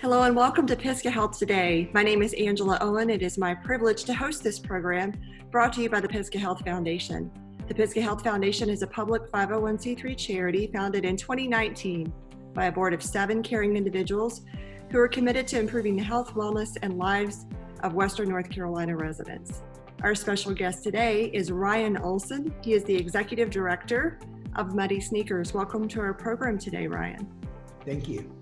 Hello and welcome to Pisgah Health Today. My name is Angela Owen. It is my privilege to host this program brought to you by the Pisgah Health Foundation. The Pisgah Health Foundation is a public 501c3 charity founded in 2019 by a board of 7 caring individuals who are committed to improving the health, wellness, and lives of Western North Carolina residents. Our special guest today is Ryan Olson. He is the Executive Director of Muddy Sneakers. Welcome to our program today, Ryan. Thank you.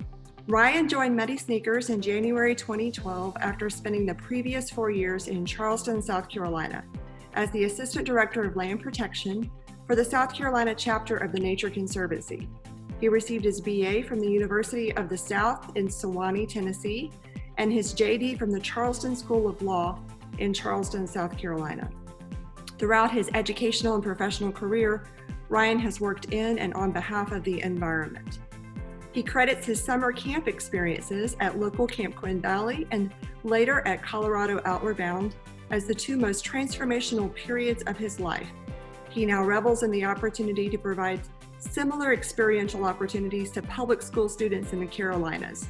Ryan joined Muddy Sneakers in January 2012 after spending the previous 4 years in Charleston, South Carolina, as the Assistant Director of Land Protection for the South Carolina chapter of the Nature Conservancy. He received his BA from the University of the South in Sewanee, Tennessee, and his JD from the Charleston School of Law in Charleston, South Carolina. Throughout his educational and professional career, Ryan has worked in and on behalf of the environment. He credits his summer camp experiences at local Camp Quinn Valley and later at Colorado Outward Bound as the 2 most transformational periods of his life. He now revels in the opportunity to provide similar experiential opportunities to public school students in the Carolinas.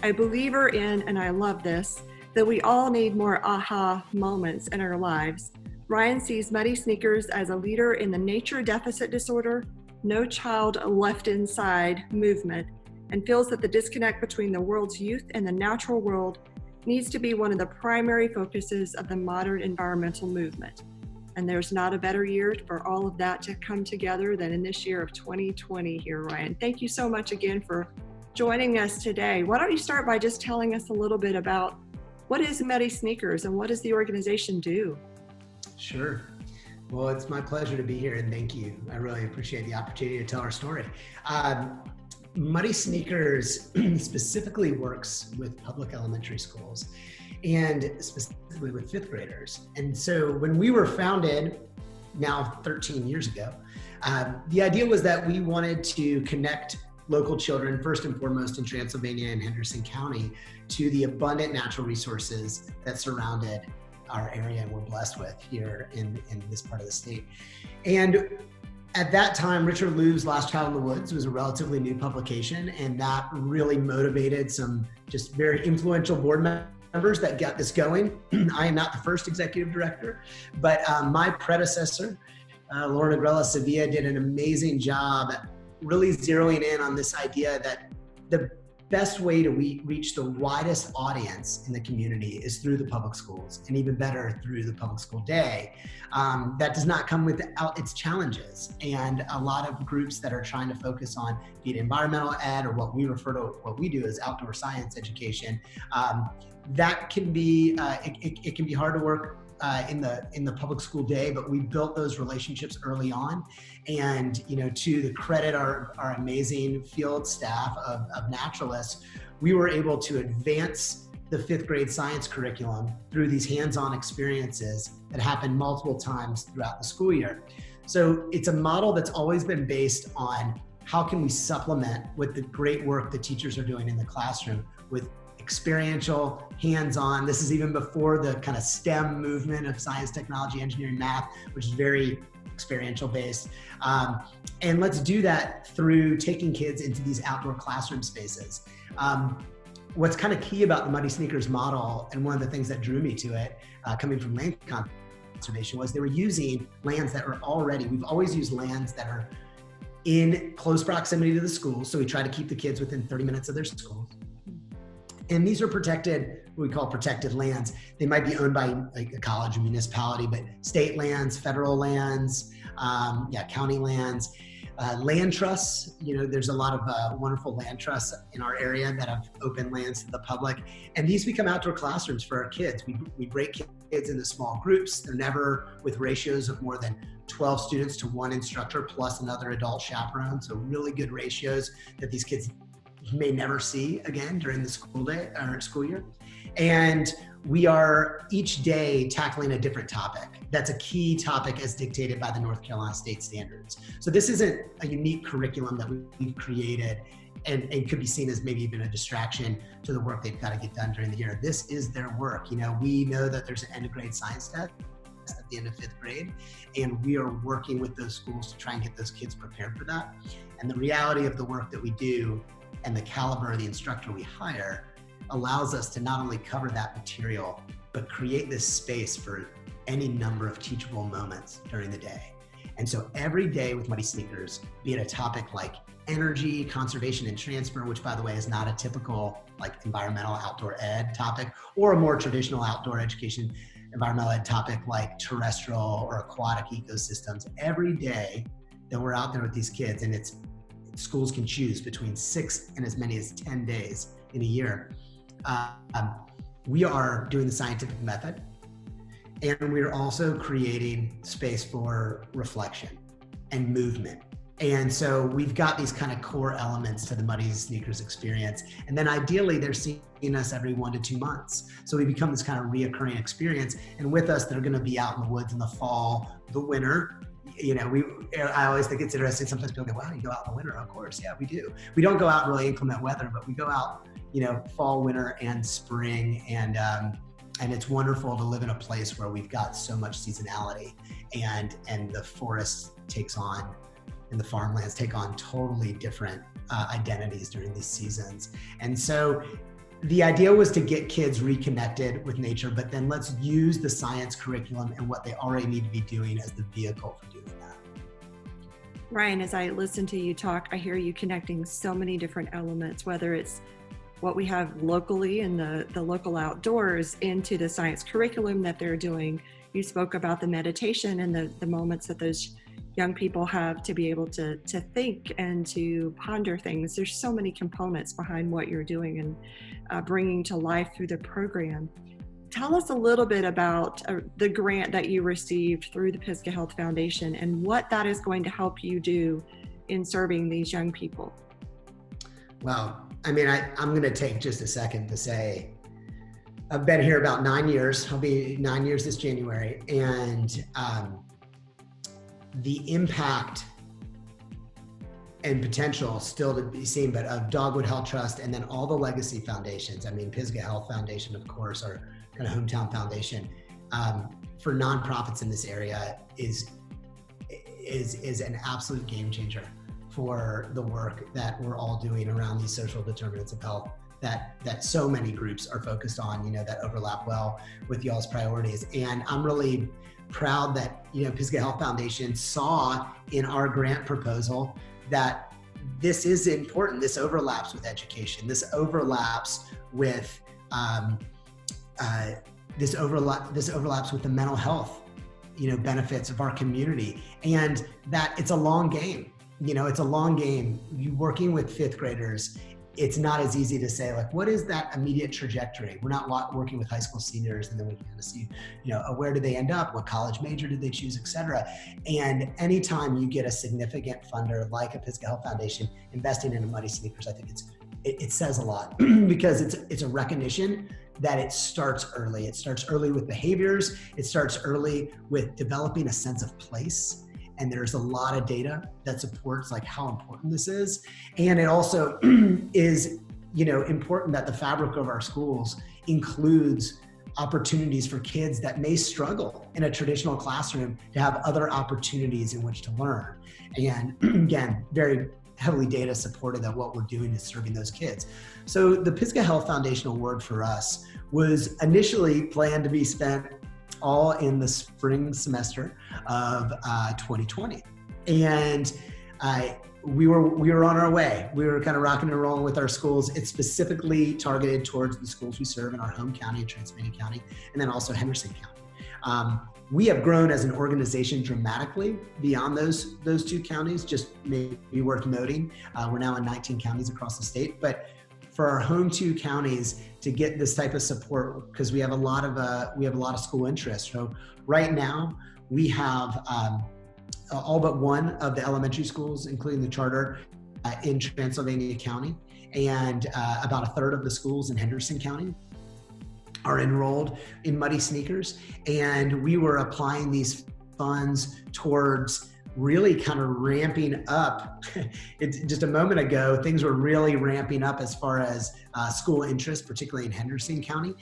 A believer in, and I love this, that we all need more aha moments in our lives, Ryan sees Muddy Sneakers as a leader in the nature deficit disorder, No Child Left Inside movement, and feels that the disconnect between the world's youth and the natural world needs to be one of the primary focuses of the modern environmental movement. And there's not a better year for all of that to come together than in this year of 2020 here, Ryan. Thank you so much again for joining us today. Why don't you start by just telling us a little bit about what is Muddy Sneakers and what does the organization do? Sure. Well, it's my pleasure to be here, and thank you. I really appreciate the opportunity to tell our story. Muddy Sneakers specifically works with public elementary schools and specifically with 5th graders. And so when we were founded, now 13 years ago, the idea was that we wanted to connect local children, first and foremost in Transylvania and Henderson County, to the abundant natural resources that surrounded our area and we're blessed with here in this part of the state. And at that time, Richard Lou's Last Child in the Woods was a relatively new publication, and that really motivated some just very influential board members that got this going. I am not the first executive director, but my predecessor, Laura Negrella Sevilla, did an amazing job really zeroing in on this idea that the best way to reach the widest audience in the community is through the public schools, and even better through the public school day. That does not come without its challenges, and a lot of groups that are trying to focus on be it environmental ed or what we do as outdoor science education, that can be it can be hard to work in the public school day, but we built those relationships early on. And to the credit our amazing field staff of naturalists, we were able to advance the 5th grade science curriculum through these hands-on experiences that happen multiple times throughout the school year. So it's a model that's always been based on how can we supplement with the great work the teachers are doing in the classroom with experiential, hands-on. This is even before the kind of STEM movement of science, technology, engineering, math, which is very experiential based. And let's do that through taking kids into these outdoor classroom spaces. What's kind of key about the Muddy Sneakers model, and one of the things that drew me to it, coming from land conservation, was they were using lands that are we've always used lands that are in close proximity to the school. So we try to keep the kids within 30 minutes of their school. And these are protected, what we call protected lands. They might be owned by like a college or municipality, but state lands, federal lands, county lands, land trusts. There's a lot of wonderful land trusts in our area that have open lands to the public. And these become outdoor classrooms for our kids. We break kids into small groups. They're never with ratios of more than 12 students to 1 instructor plus another adult chaperone. So really good ratios that these kids may never see again during the school day or school year. And we are each day tackling a different topic. That's a key topic as dictated by the North Carolina state standards. So this isn't a unique curriculum that we've created and could be seen as maybe even a distraction to the work they've got to get done during the year. This is their work. We know that there's an end of grade science test at the end of 5th grade, and we are working with those schools to try and get those kids prepared for that. And the reality of the work that we do and the caliber of the instructor we hire allows us to not only cover that material, but create this space for any number of teachable moments during the day. And so every day with Muddy Sneakers, be it a topic like energy, conservation, and transfer, which by the way is not a typical like environmental outdoor ed topic, or a more traditional outdoor education environmental ed topic like terrestrial or aquatic ecosystems. Every day that we're out there with these kids, and schools can choose between 6 and as many as 10 days in a year, we are doing the scientific method, and we're also creating space for reflection and movement. And so we've got these kind of core elements to the Muddy Sneakers experience. And then ideally they're seeing us every 1 to 2 months. So we become this kind of reoccurring experience. And with us, they're gonna be out in the woods in the fall, the winter. You know, I always think it's interesting. Sometimes people go, wow, you go out in the winter? Of course, yeah, we do. We don't go out in really inclement weather, but we go out, you know, fall, winter, and spring. And it's wonderful to live in a place where we've got so much seasonality, and the forest takes on, and the farmlands take on totally different identities during these seasons. And so the idea was to get kids reconnected with nature, but then let's use the science curriculum and what they already need to be doing as the vehicle for doing that. Ryan, as I listen to you talk, I hear you connecting so many different elements, whether it's what we have locally in the local outdoors into the science curriculum that they're doing. You spoke about the meditation and the moments that those young people have to be able to think and to ponder things. There's so many components behind what you're doing and bringing to life through the program. Tell us a little bit about the grant that you received through the Pisgah Health Foundation and what that is going to help you do in serving these young people. Well, I mean, I'm going to take just a second to say, I've been here about 9 years. I'll be 9 years this January. And the impact and potential still to be seen, but of Dogwood Health Trust and then all the legacy foundations. I mean, Pisgah Health Foundation, of course, our kind of hometown foundation for nonprofits in this area is an absolute game changer for the work that we're all doing around these social determinants of health that so many groups are focused on, you know, that overlap well with y'all's priorities. And I'm really proud that, you know, Pisgah Health Foundation saw in our grant proposal that this is important. This overlaps with education. This overlaps with this overlaps with the mental health, you know, benefits of our community, and that it's a long game. You know, it's a long game. You working with fifth graders, it's not as easy to say, like, what is that immediate trajectory? We're not working with high school seniors, and then we can kind of see, you know, where did they end up? What college major did they choose, et cetera. And anytime you get a significant funder like a Pisgah Health Foundation investing in a Muddy Sneakers, I think it says a lot because it's a recognition that it starts early. It starts early with behaviors. It starts early with developing a sense of place. And there's a lot of data that supports like how important this is. And it also is, you know, important that the fabric of our schools includes opportunities for kids that may struggle in a traditional classroom to have other opportunities in which to learn. And again, very heavily data supported that what we're doing is serving those kids. So the Pisgah Health Foundation award for us was initially planned to be spent all in the spring semester of 2020. And we were on our way. We were kind of rocking and rolling with our schools. It's specifically targeted towards the schools we serve in our home county, Transylvania County, and then also Henderson County. We have grown as an organization dramatically beyond those two counties, just maybe worth noting. We're now in 19 counties across the state, but for our home two counties to get this type of support, because we have a lot of school interest. So right now we have all but one of the elementary schools, including the charter, in Transylvania County, and about a third of the schools in Henderson County are enrolled in Muddy Sneakers. And we were applying these funds towards really kind of ramping up. It's just a moment ago, things were really ramping up as far as school interest, particularly in Henderson County.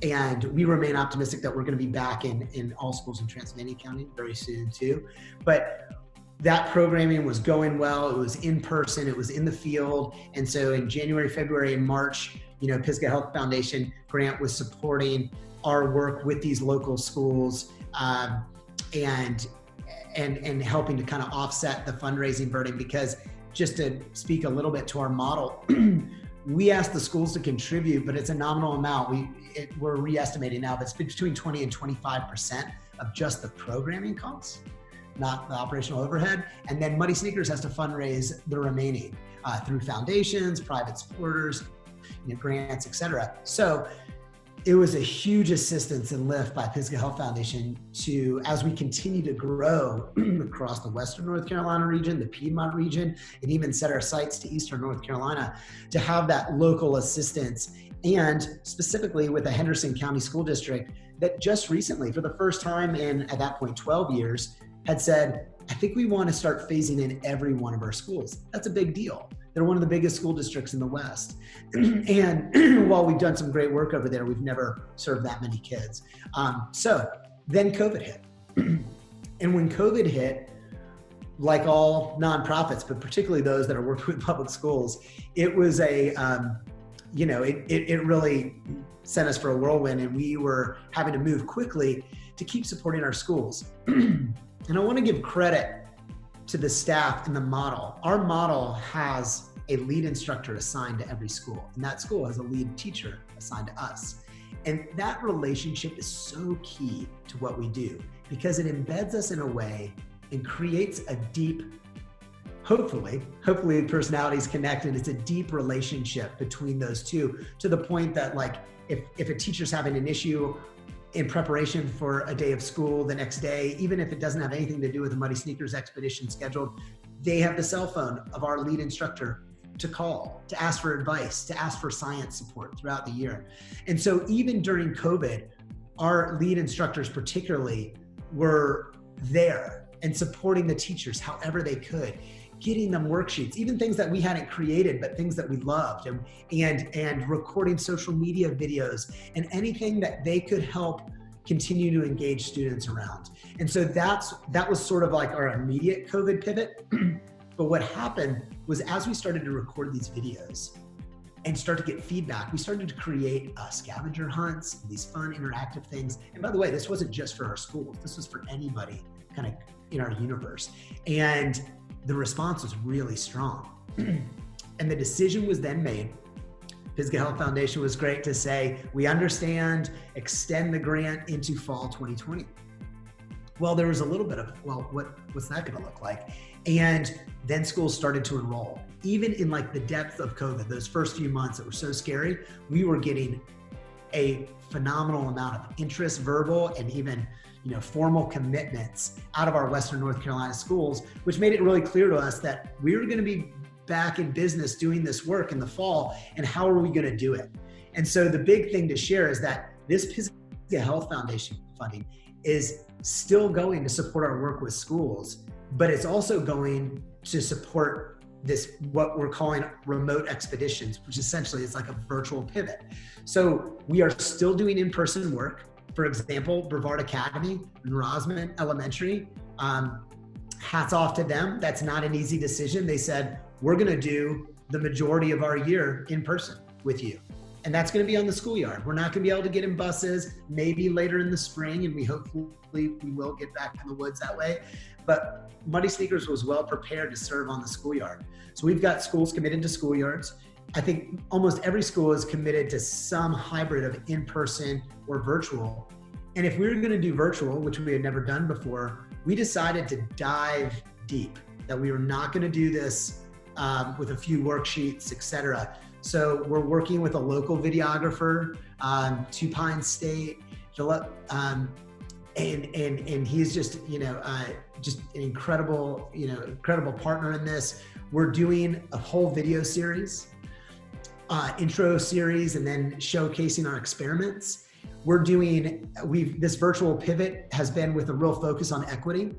And we remain optimistic that we're going to be back in all schools in Transylvania County very soon too. But that programming was going well. It was in person, it was in the field. And so in January, February, and March, Pisgah Health Foundation grant was supporting our work with these local schools and helping to kind of offset the fundraising burden, because just to speak a little bit to our model, we ask the schools to contribute, but it's a nominal amount. We're re-estimating now, but it's between 20 and 25% of just the programming costs, not the operational overhead. And then Muddy Sneakers has to fundraise the remaining through foundations, private supporters, grants, etc. So it was a huge assistance and lift by Pisgah Health Foundation as we continue to grow across the Western North Carolina region, the Piedmont region, and even set our sights to Eastern North Carolina, to have that local assistance. And specifically with the Henderson County School District that just recently, for the first time in, at that point, 12 years, had said, I think we want to start phasing in every one of our schools. That's a big deal. They're one of the biggest school districts in the West. And while we've done some great work over there, we've never served that many kids. So then COVID hit. And when COVID hit, like all nonprofits, but particularly those that are working with public schools, it was it really sent us for a whirlwind, and we were having to move quickly to keep supporting our schools. And I want to give credit to the staff and the model. Our model has a lead instructor assigned to every school, and that school has a lead teacher assigned to us. And that relationship is so key to what we do, because it embeds us in a way and creates a deep, hopefully personalities connect, and it's a deep relationship between those two, to the point that, like, if a teacher's having an issue in preparation for a day of school the next day, even if it doesn't have anything to do with the Muddy Sneakers expedition scheduled, they have the cell phone of our lead instructor to call, to ask for advice, to ask for science support throughout the year. And so even during COVID, our lead instructors particularly were there and supporting the teachers however they could, getting them worksheets, even things that we hadn't created, but things that we loved, and recording social media videos and anything that they could help continue to engage students around. And so that was sort of like our immediate COVID pivot. But what happened was, as we started to record these videos and start to get feedback, we started to create scavenger hunts, these fun interactive things. And by the way, this wasn't just for our schools, this was for anybody kind of in our universe. And the response was really strong. And the decision was then made. Pisgah Health Foundation was great to say, we understand, extend the grant into fall 2020. Well, there was a little bit of, well, what's that gonna look like? And then schools started to enroll. Even in like the depth of COVID, those first few months that were so scary, we were getting a phenomenal amount of interest, verbal, and even formal commitments out of our Western North Carolina schools, which made it really clear to us that we were gonna be back in business doing this work in the fall, and how are we gonna do it? And so the big thing to share is that this Pisgah Health Foundation funding is still going to support our work with schools, but it's also going to support this, what we're calling remote expeditions, which essentially is like a virtual pivot. So we are still doing in-person work. For example, Brevard Academy and Rosman Elementary, hats off to them. That's not an easy decision. They said, we're gonna do the majority of our year in person with you. And that's gonna be on the schoolyard. We're not gonna be able to get in buses, maybe later in the spring, and we hopefully we will get back in the woods that way. But Muddy Sneakers was well prepared to serve on the schoolyard. So we've got schools committed to schoolyards. I think almost every school is committed to some hybrid of in-person or virtual. And if we were gonna do virtual, which we had never done before, we decided to dive deep, that we were not gonna do this with a few worksheets, etc. So we're working with a local videographer, to Pine State, Philip, and he's just, just an incredible, incredible partner in this. We're doing a whole video series, intro series, and then showcasing our experiments. This virtual pivot has been with a real focus on equity.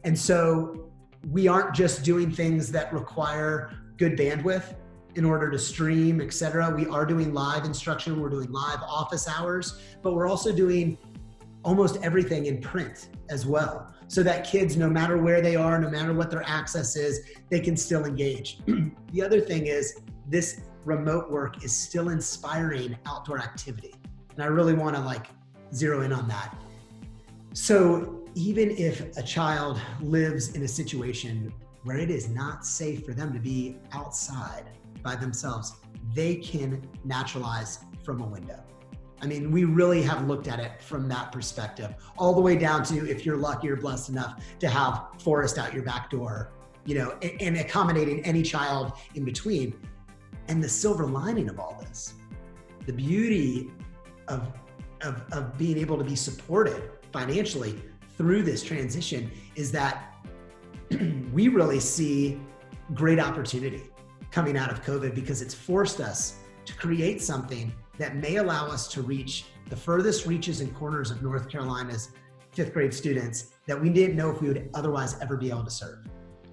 And so we aren't just doing things that require good bandwidth in order to stream, etc. We are doing live instruction, we're doing live office hours, but we're also doing almost everything in print as well, so that kids, no matter where they are, no matter what their access is, they can still engage. The other thing is, this remote work is still inspiring outdoor activity. And I really want to zero in on that. So even if a child lives in a situation where it is not safe for them to be outside by themselves, they can naturalize from a window. I mean, we really have looked at it from that perspective, all the way down to if you're lucky or blessed enough to have forest out your back door, and accommodating any child in between. And the silver lining of all this, the beauty of being able to be supported financially through this transition, is that we really see great opportunity coming out of COVID, because it's forced us to create something that may allow us to reach the furthest reaches and corners of North Carolina's 5th grade students that we didn't know if we would otherwise ever be able to serve.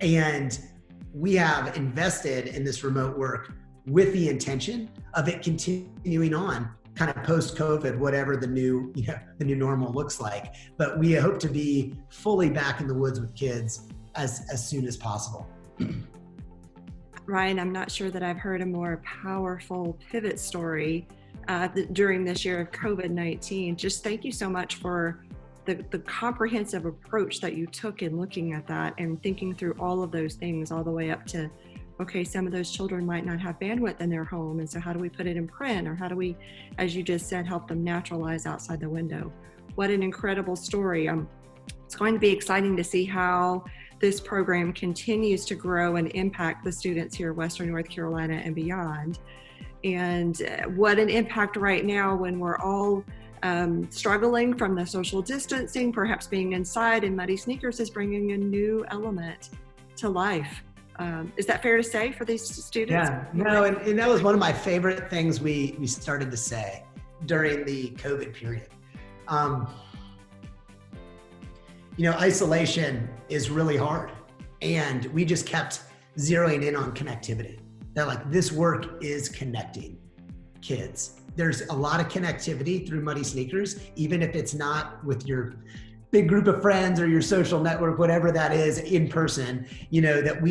And we have invested in this remote work with the intention of it continuing on kind of post-COVID, whatever the new normal looks like. But we hope to be fully back in the woods with kids as soon as possible. Ryan, I'm not sure that I've heard a more powerful pivot story during this year of COVID-19. Just thank you so much for the comprehensive approach that you took in looking at that and thinking through all of those things, all the way up to, okay, some of those children might not have bandwidth in their home, and so how do we put it in print, or how do we, as you just said, help them naturalize outside the window? What an incredible story. It's going to be exciting to see how this program continues to grow and impact the students here in Western North Carolina and beyond. And what an impact right now when we're all struggling from the social distancing, perhaps being inside, and Muddy Sneakers is bringing a new element to life. Is that fair to say for these students? Yeah, no, and that was one of my favorite things we started to say during the COVID period. Isolation is really hard, and we just kept zeroing in on connectivity. That this work is connecting kids. There's a lot of connectivity through Muddy Sneakers, even if it's not with your big group of friends or your social network, whatever that is, in person, that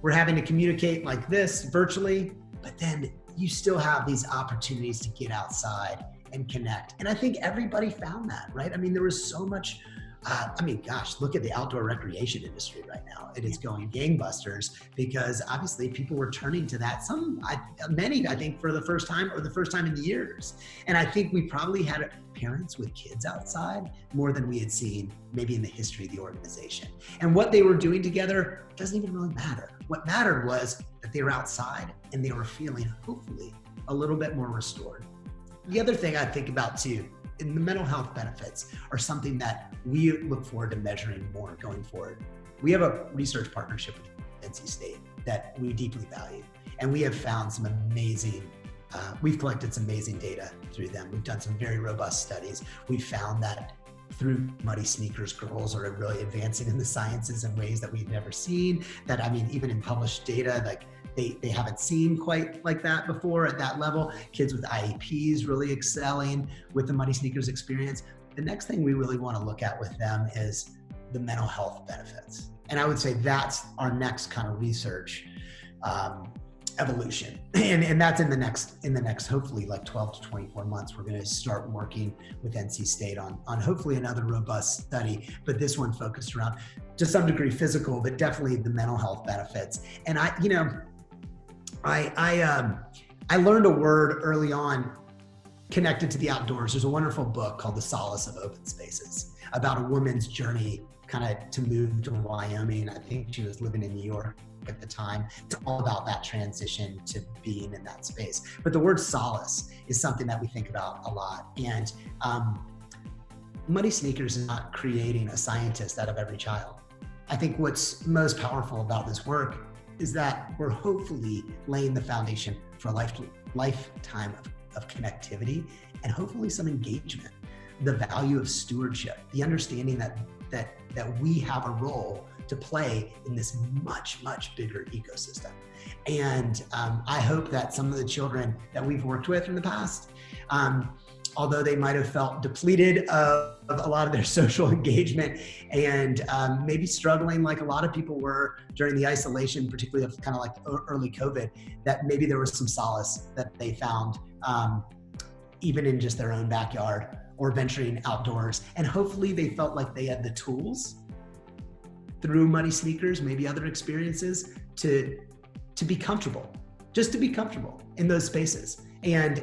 we're having to communicate like this virtually, but then you still have these opportunities to get outside and connect. And I think everybody found that, right? I mean, there was so much, look at the outdoor recreation industry right now. It is going gangbusters because obviously people were turning to that. Many, I think, for the first time or the first time in years. And I think we probably had parents with kids outside more than we had seen maybe in the history of the organization. And what they were doing together doesn't even really matter. What mattered was that they were outside and they were feeling, hopefully, a little bit more restored. The other thing I think about too, in the mental health benefits, are something that we look forward to measuring more going forward. We have a research partnership with NC State that we deeply value, and we have found some amazing, we've collected some amazing data through them. We've done some very robust studies. We found that through Muddy Sneakers, girls are really advancing in the sciences in ways that we've never seen. Even in published data, they haven't seen quite like that before at that level. Kids with IEPs really excelling with the Muddy Sneakers experience. The next thing we really want to look at with them is the mental health benefits. And I would say that's our next kind of research evolution. And that's in the next hopefully 12 to 24 months, we're going to start working with NC State on hopefully another robust study, but this one focused around, to some degree, physical, but definitely the mental health benefits. And I learned a word early on connected to the outdoors. There's a wonderful book called The Solace of Open Spaces about a woman's journey kind of to move to Wyoming. I think she was living in New York at the time. It's all about that transition to being in that space. But the word solace is something that we think about a lot. And Muddy Sneakers is not creating a scientist out of every child. I think what's most powerful about this work is that we're hopefully laying the foundation for a lifetime of connectivity and hopefully some engagement. The value of stewardship, the understanding that we have a role to play in this much, much bigger ecosystem. And I hope that some of the children that we've worked with in the past although they might have felt depleted of a lot of their social engagement and maybe struggling like a lot of people were during the isolation, particularly of kind of like early COVID, that maybe there was some solace that they found even in just their own backyard or venturing outdoors. And hopefully they felt like they had the tools through Muddy Sneakers, maybe other experiences, to be comfortable, just to be comfortable in those spaces and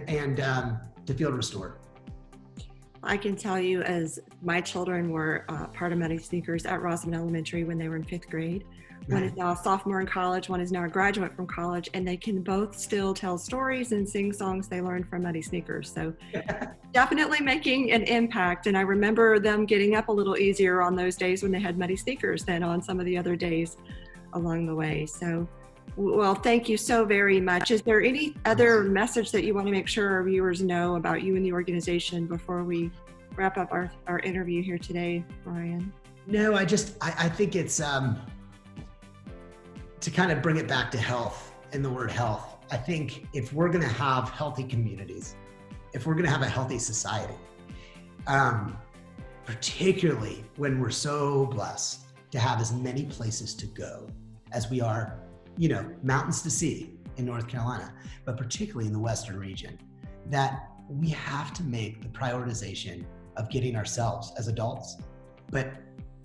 to feel restored. I can tell you, as my children were part of Muddy Sneakers at Rosamond Elementary when they were in 5th grade. One is now a sophomore in college, one is now a graduate from college, and they can both still tell stories and sing songs they learned from Muddy Sneakers. So definitely making an impact. And I remember them getting up a little easier on those days when they had Muddy Sneakers than on some of the other days along the way. So, well, thank you so very much. Is there any other message that you want to make sure our viewers know about you and the organization before we wrap up our interview here today, Ryan? No, I think it's, to kind of bring it back to health and the word health, I think if we're going to have healthy communities, if we're going to have a healthy society, particularly when we're so blessed to have as many places to go as we are, mountains to sea in North Carolina, but particularly in the Western region, that we have to make the prioritization of getting ourselves as adults, but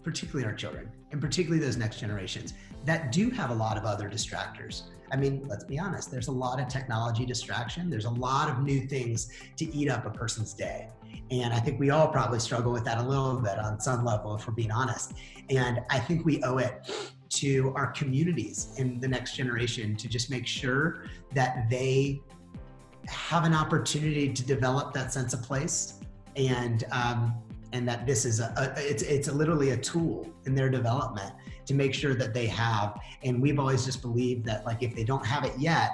particularly our children, and particularly those next generations that do have a lot of other distractors. I mean, let's be honest, there's a lot of technology distraction. There's a lot of new things to eat up a person's day. And I think we all probably struggle with that a little bit on some level, if we're being honest. And I think we owe it to our communities and the next generation to just make sure that they have an opportunity to develop that sense of place, and that this is it's literally a tool in their development to make sure that they have. And we've always just believed that, like, if they don't have it yet,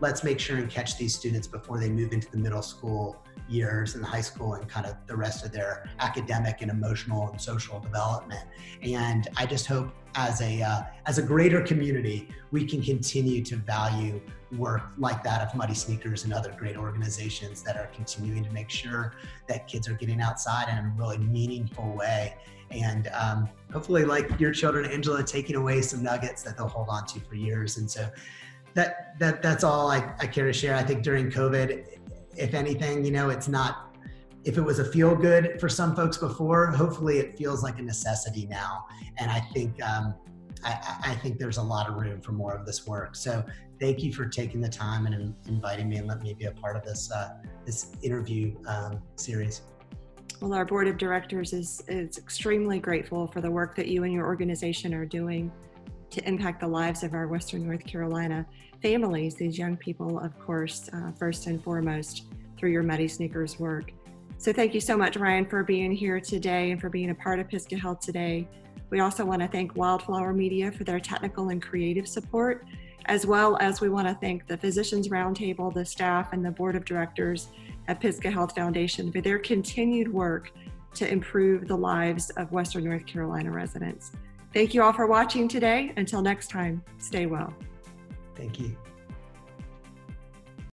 let's make sure and catch these students before they move into the middle school years and high school and kind of the rest of their academic and emotional and social development. And I just hope as a greater community, we can continue to value work like that of Muddy Sneakers and other great organizations that are continuing to make sure that kids are getting outside in a really meaningful way. And hopefully, like your children, Angela, taking away some nuggets that they'll hold on to for years. And so that's all I care to share. I think during COVID, if anything, it's not, if it was a feel good for some folks before, hopefully it feels like a necessity now. And I think I think there's a lot of room for more of this work. So thank you for taking the time and inviting me and letting me be a part of this this interview series. Well, our board of directors is extremely grateful for the work that you and your organization are doing to impact the lives of our Western North Carolina families, these young people, of course, first and foremost, through your Muddy Sneakers work. So thank you so much, Ryan, for being here today and for being a part of Pisgah Health today. We also want to thank Wildflower Media for their technical and creative support, as well as we want to thank the Physicians Roundtable, the staff, and the board of directors at Pisgah Health Foundation for their continued work to improve the lives of Western North Carolina residents. Thank you all for watching today. Until next time, stay well. Thank you.